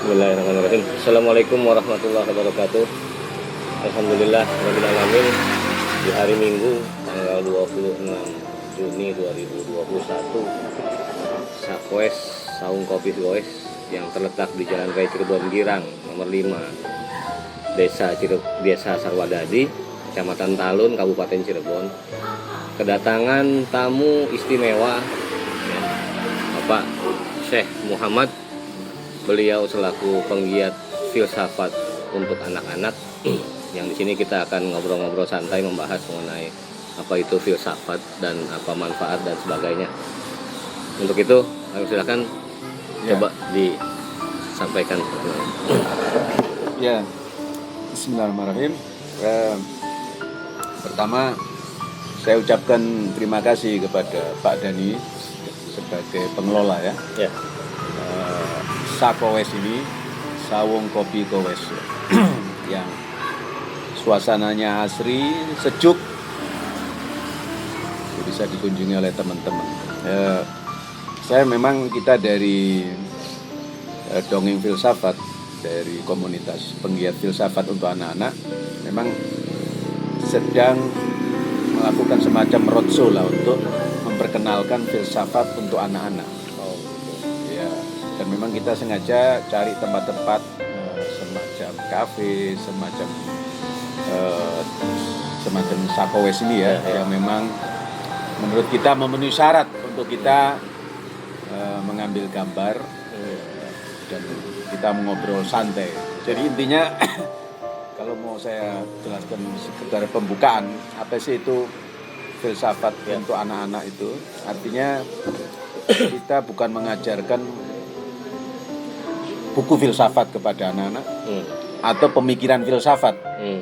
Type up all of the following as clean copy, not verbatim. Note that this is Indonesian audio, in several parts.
Bismillahirrahmanirrahim. Assalamualaikum warahmatullahi wabarakatuh. Alhamdulillah rabbil alamin. Di hari Minggu tanggal 26 Juni 2021, Sakwes Saung Kopi Goes yang terletak di Jalan Raya Cirebon Girang nomor 5 Desa Sarwadadi, Kecamatan Talun, Kabupaten Cirebon, kedatangan tamu istimewa ya, Bapak Syekh Muhammad. Beliau selaku penggiat filsafat untuk anak-anak yang di sini kita akan ngobrol-ngobrol santai membahas mengenai apa itu filsafat dan apa manfaat dan sebagainya. Untuk itu, silakan coba disampaikan. Ya, Bismillahirrahmanirrahim. Pertama, saya ucapkan terima kasih kepada Pak Dani sebagai pengelola ya. Sakowes ini, Sawung Kopi Gowes yang suasananya asri, sejuk, bisa dikunjungi oleh teman-teman. Kita dari Dongeng Filsafat, dari komunitas penggiat filsafat untuk anak-anak, memang sedang melakukan semacam roadshow lah untuk memperkenalkan filsafat untuk anak-anak. Dan memang kita sengaja cari tempat-tempat semacam kafe, semacam Sakowes ini yang memang menurut kita memenuhi syarat untuk kita mengambil gambar dan kita mengobrol santai. Jadi intinya kalau mau saya jelaskan sekedar pembukaan, apa sih itu filsafat untuk anak-anak itu? Artinya kita bukan mengajarkan buku filsafat kepada anak-anak atau pemikiran filsafat,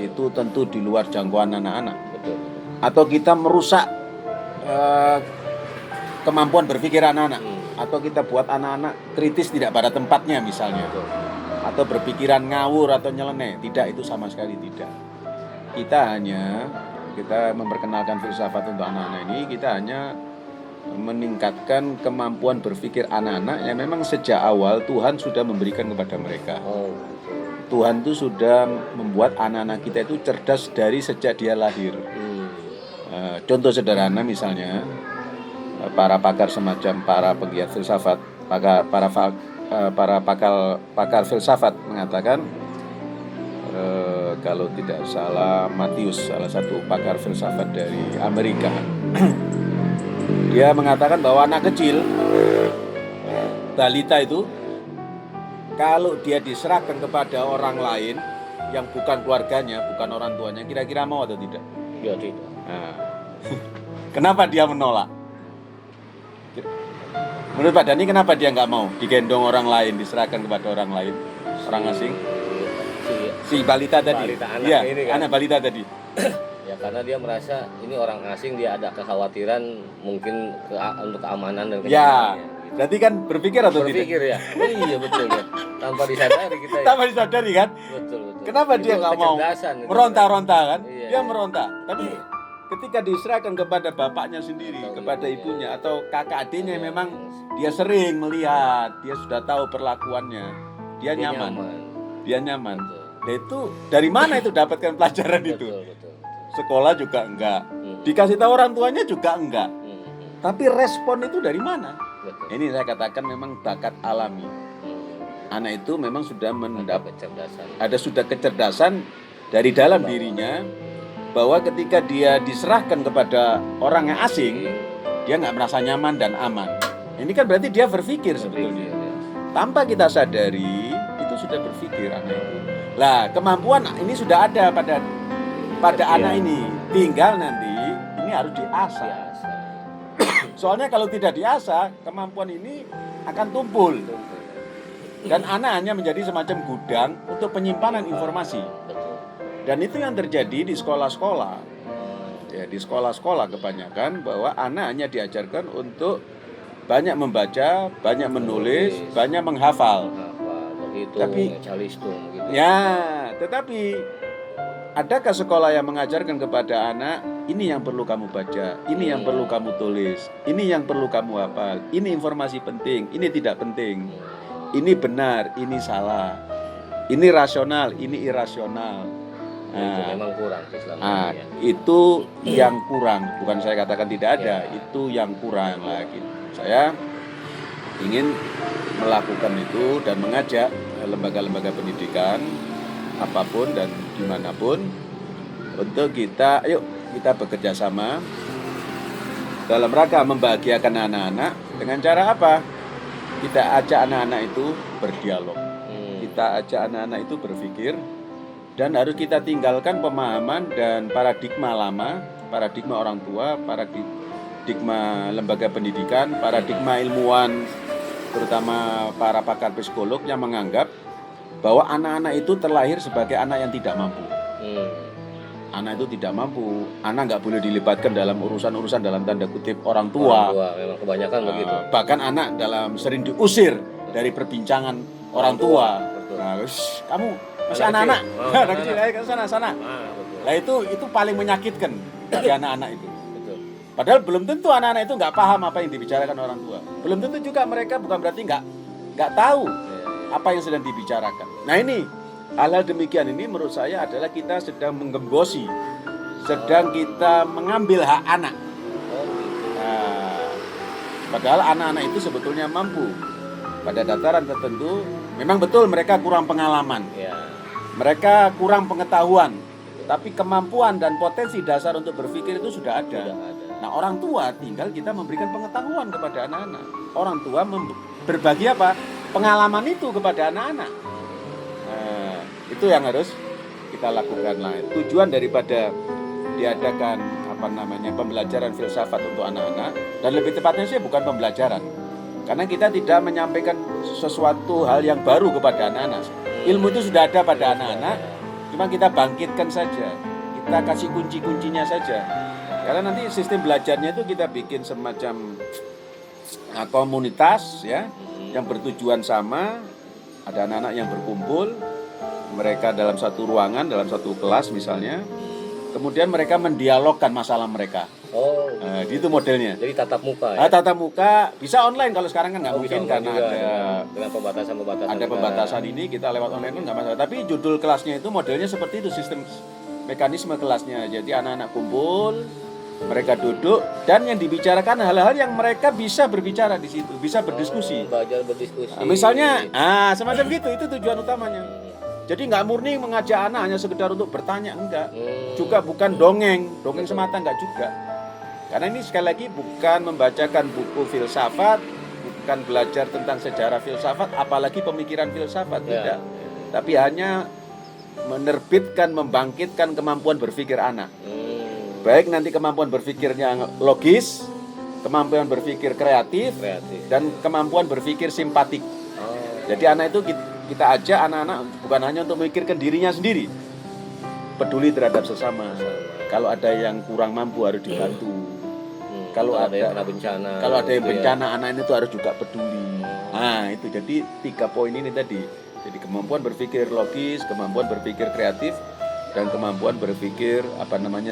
itu tentu di luar jangkauan anak-anak. Betul. Atau kita merusak kemampuan berpikir anak-anak, atau kita buat anak-anak kritis tidak pada tempatnya misalnya, atau berpikiran ngawur atau nyeleneh. Tidak, itu sama sekali tidak. Kita memperkenalkan filsafat untuk anak-anak ini, kita hanya meningkatkan kemampuan berpikir anak-anak yang memang sejak awal Tuhan sudah memberikan kepada mereka. Tuhan itu sudah membuat anak-anak kita itu cerdas dari sejak dia lahir. Contoh sederhana misalnya, para pakar semacam para penggiat filsafat, para pakar filsafat mengatakan, kalau tidak salah Matius, salah satu pakar filsafat dari Amerika, dia mengatakan bahwa anak kecil, balita itu, kalau dia diserahkan kepada orang lain yang bukan keluarganya, bukan orang tuanya, kira-kira mau atau tidak? Ya tidak. Nah, kenapa dia menolak? Menurut Pak Dani, kenapa dia nggak mau digendong orang lain, diserahkan kepada orang lain, orang asing? Si balita tadi. Iya, anak balita tadi. Ya karena dia merasa ini orang asing, dia ada kekhawatiran mungkin untuk keamanan dan kenyamanannya. Ya, gitu. Berarti kan berpikir atau tidak? Berpikir ya. Iya betul ya. Tanpa disadari kita ya. Tanpa disadari kan? Betul. Kenapa itu dia nggak mau meronta-ronta kan? Iya, dia meronta. Tapi ketika diserahkan kepada bapaknya sendiri, kepada ibunya atau kakak adiknya, memang dia sering melihat, dia sudah tahu perlakuannya, dia nyaman. Dia nyaman. Nah itu dari mana itu dapatkan pelajaran itu? Betul. Sekolah juga enggak, dikasih tahu orang tuanya juga enggak. Tapi respon itu dari mana? Betul. Ini saya katakan memang bakat alami. Anak itu memang sudah mendapat kecerdasan dari dalam dirinya, bahwa ketika dia diserahkan kepada orang yang asing, dia nggak merasa nyaman dan aman. Ini kan berarti dia berpikir sebetulnya. Tanpa kita sadari, itu sudah berpikir anak itu. Lah, kemampuan ini sudah ada pada anak ini, tinggal nanti ini harus diasah. Soalnya kalau tidak diasah, kemampuan ini akan tumpul. Dan anak hanya menjadi semacam gudang untuk penyimpanan informasi. Dan itu yang terjadi di sekolah-sekolah. Ya, di sekolah-sekolah kebanyakan bahwa anak hanya diajarkan untuk banyak membaca, banyak menulis, banyak menghafal. Tapi adakah sekolah yang mengajarkan kepada anak, ini yang perlu kamu baca, ini yang perlu kamu tulis, ini yang perlu kamu hafal, ini informasi penting, ini tidak penting. ini benar, ini salah, ini rasional, ini irasional. Itu memang kurang Islam. Ya. Itu yang kurang, bukan saya katakan tidak ada, itu yang kurang lagi. Saya ingin melakukan itu dan mengajak lembaga-lembaga pendidikan apapun dan dimanapun untuk ayo kita bekerja sama dalam rangka membahagiakan anak-anak. Dengan cara apa? Kita ajak anak-anak itu berdialog, kita ajak anak-anak itu berpikir, dan harus kita tinggalkan pemahaman dan paradigma lama, paradigma orang tua, paradigma lembaga pendidikan, paradigma ilmuwan, terutama para pakar psikolog yang menganggap bahwa anak-anak itu terlahir sebagai anak yang tidak mampu. Anak itu tidak mampu, anak nggak boleh dilibatkan dalam urusan-urusan dalam tanda kutip orang tua. Memang kebanyakan begitu. Bahkan anak sering diusir dari perbincangan orang tua. Nah, kamu masih anak-anak, anak kecil, ayo ke sana. Nah itu paling menyakitkan bagi anak-anak itu. Padahal belum tentu anak-anak itu nggak paham apa yang dibicarakan orang tua. Belum tentu juga mereka bukan berarti nggak tahu apa yang sedang dibicarakan. Nah ini hal-hal demikian ini menurut saya adalah kita sedang menggembosi, sedang kita mengambil hak anak. Nah, padahal anak-anak itu sebetulnya mampu. Pada dataran tertentu memang betul mereka kurang pengalaman, mereka kurang pengetahuan, tapi kemampuan dan potensi dasar untuk berpikir itu sudah ada. Nah orang tua tinggal kita memberikan pengetahuan kepada anak-anak. Orang tua berbagi apa? Pengalaman itu kepada anak-anak. Nah, itu yang harus kita lakukan lah. Tujuan daripada diadakan pembelajaran filsafat untuk anak-anak, dan lebih tepatnya sih bukan pembelajaran. Karena kita tidak menyampaikan sesuatu hal yang baru kepada anak-anak. Ilmu itu sudah ada pada anak-anak, cuma kita bangkitkan saja. Kita kasih kunci-kuncinya saja. Karena nanti sistem belajarnya itu kita bikin semacam komunitas ya, yang bertujuan sama. Ada anak-anak yang berkumpul, mereka dalam satu ruangan, dalam satu kelas misalnya. Kemudian mereka mendialogkan masalah mereka. Nah, itu modelnya. Jadi tatap muka ya? Tatap muka, bisa online kalau sekarang kan nggak mungkin karena juga, ada dengan pembatasan-pembatasan. Ada pembatasan ini, kita lewat online pun nggak masalah. Tapi judul kelasnya itu modelnya seperti itu, sistem mekanisme kelasnya. Jadi anak-anak kumpul, mereka duduk, dan yang dibicarakan hal-hal yang mereka bisa berbicara di situ, bisa berdiskusi. Belajar berdiskusi. Misalnya, semacam gitu, itu tujuan utamanya. Jadi nggak murni mengajak anak hanya sekedar untuk bertanya, enggak. Juga bukan dongeng semata, enggak juga. Karena ini sekali lagi bukan membacakan buku filsafat, bukan belajar tentang sejarah filsafat, apalagi pemikiran filsafat, tidak. Tapi hanya menerbitkan, membangkitkan kemampuan berpikir anak. Baik nanti kemampuan berpikirnya logis, kemampuan berpikir kreatif. Dan kemampuan berpikir simpatik. Jadi anak itu kita ajak anak-anak bukan hanya untuk memikirkan dirinya sendiri, peduli terhadap sesama. Kalau ada yang kurang mampu harus dibantu. Kalau ada yang kena bencana, bencana, anak ini tuh harus juga peduli. Nah itu jadi 3 poin ini tadi. Jadi kemampuan berpikir logis, kemampuan berpikir kreatif, dan kemampuan berpikir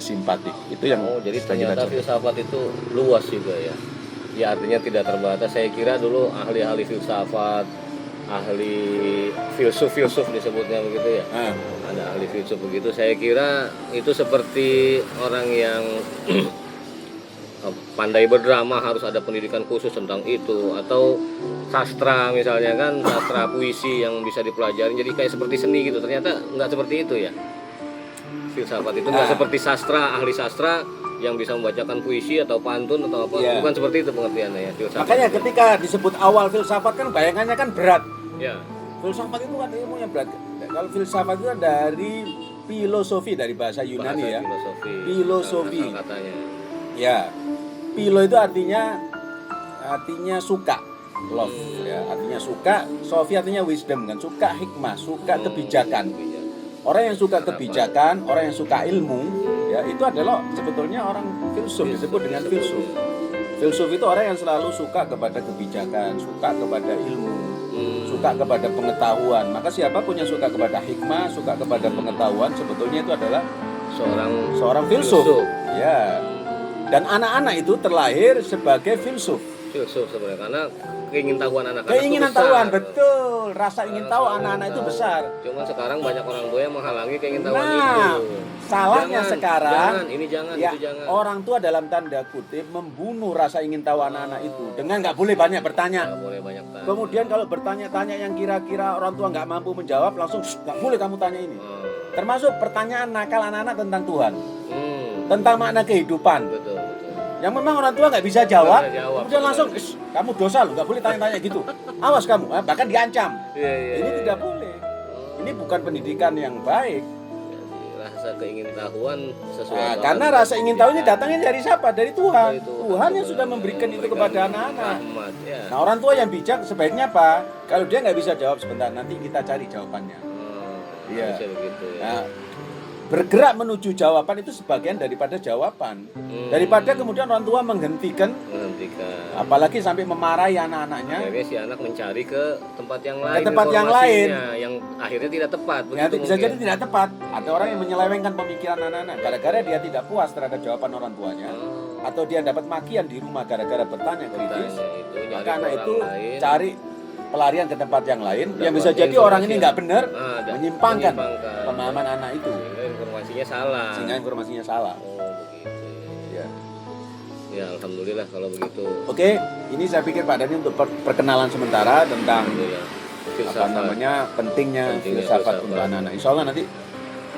simpatik. Itu yang jadi ternyata filsafat itu luas juga ya. Ya artinya tidak terbatas. Saya kira dulu ahli-ahli filsafat, ahli filsuf disebutnya begitu ya. Ada ahli filsuf begitu. Saya kira itu seperti orang yang pandai berdrama harus ada pendidikan khusus tentang itu, atau sastra misalnya kan, sastra puisi yang bisa dipelajari jadi kayak seperti seni gitu. Ternyata nggak seperti itu ya. Filsafat itu nggak seperti sastra, ahli sastra yang bisa membacakan puisi atau pantun atau apa, bukan seperti itu pengertiannya ya. Filsafat makanya ketika disebut awal filsafat kan bayangannya kan berat. Filsafat itu kan ilmu yang berat. Kalau filsafat itu kan dari filosofi, dari bahasa Yunani ya. Filosofi. Katanya. Ya. Philo itu artinya suka, love ya, artinya suka. Sofi artinya wisdom kan, suka hikmah, suka kebijakan. Orang yang suka kebijakan, orang yang suka ilmu, ya itu adalah sebetulnya orang filsuf, disebut dengan filsuf. Filsuf itu orang yang selalu suka kepada kebijakan, suka kepada ilmu, suka kepada pengetahuan. Maka siapapun yang suka kepada hikmah, suka kepada pengetahuan, sebetulnya itu adalah seorang filsuf. Ya. Dan anak-anak itu terlahir sebagai filsuf. filsuf sebenarnya karena keingintahuan anak-anak Keinginan itu besar. tahuan, betul. Rasa ingin tahu Rasa anak-anak ingin itu tahu. besar. Cuman sekarang banyak orang tua yang menghalangi keingintahuan Nah, itu. salahnya Jangan, sekarang, jangan, ini jangan, ya, itu jangan. orang tua dalam tanda kutip membunuh rasa ingin tahu anak-anak itu dengan nggak boleh banyak bertanya. Nggak boleh banyak tanya. Kemudian kalau bertanya-tanya yang kira-kira orang tua nggak mampu menjawab, langsung "Shh, nggak boleh kamu tanya ini." Termasuk pertanyaan nakal anak-anak tentang Tuhan, tentang makna kehidupan. Betul. Yang memang orang tua nggak bisa jawab, Nggak bisa jawab, kemudian langsung, benar. "Shh, kamu dosa loh, nggak boleh tanya-tanya gitu. Awas kamu," bahkan diancam. Iya. Ini tidak boleh. Ini bukan pendidikan yang baik. Rasa keingintahuan sesuatu. Nah, karena rasa ingin tahu ini datangnya dari siapa? Dari Tuhan. Dari Tuhan. Tuhan yang sudah memberikan itu kepada anak-anak. Rahmat, ya. Nah, orang tua yang bijak sebaiknya apa? Kalau dia nggak bisa jawab sebentar, nanti kita cari jawabannya. Iya. Bisa begitu ya. Nah, bergerak menuju jawaban itu sebagian daripada jawaban. Daripada kemudian orang tua menghentikan, apalagi sampai memarahi anak-anaknya. Akhirnya si anak mencari ke tempat yang lain. Ke tempat yang lain. Yang akhirnya tidak tepat. Ya, begitu bisa mungkin. jadi tidak tepat. Ada orang yang menyelewengkan pemikiran anak-anak gara-gara dia tidak puas terhadap jawaban orang tuanya, atau dia dapat makian di rumah gara-gara bertanya kritis. Itu, nyari Maka anak orang itu lain. cari pelarian ke tempat yang lain, yang bisa Dapat jadi orang ini informasi nggak benar, menyimpangkan pemahaman anak itu, sehingga informasinya salah. sehingga informasinya salah. Oh begitu. Ya. Ya alhamdulillah kalau begitu. Oke, ini saya pikir Pak Dhani untuk perkenalan sementara tentang Alhamdulillah. apa Filsafat. namanya pentingnya filsafat untuk anak-anak. Insya Allah nanti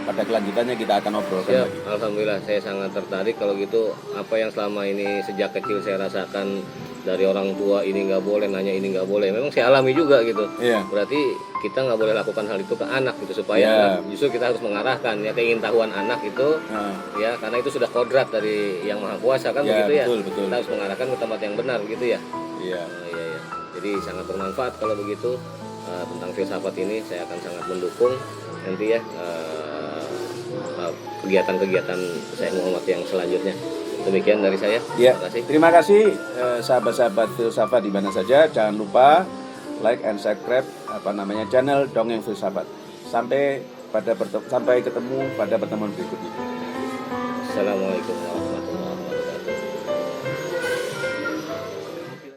pada kelanjutannya kita akan obrolkan Siap, lagi. alhamdulillah saya sangat tertarik kalau gitu. Apa yang selama ini sejak kecil saya rasakan dari orang tua, ini nggak boleh, nanya ini nggak boleh, memang saya alami juga gitu. Iya. Berarti kita nggak boleh lakukan hal itu ke anak gitu, supaya Iya. anak, justru kita harus mengarahkan ya keingintahuan anak itu Nah, ya, karena itu sudah kodrat dari yang maha kuasa kan, Ya, begitu ya. betul. Kita harus mengarahkan ke tempat yang benar gitu ya. iya. Iya. Jadi sangat bermanfaat kalau begitu. Tentang filsafat ini saya akan sangat mendukung nanti ya kegiatan-kegiatan saya Muhammad yang selanjutnya. Demikian dari saya. Ya, Terima kasih. terima kasih sahabat-sahabat filsafat di mana saja. Jangan lupa like and subscribe channel Dongeng Filsafat. Sampai ketemu pada pertemuan berikutnya. Assalamualaikum warahmatullahi wabarakatuh.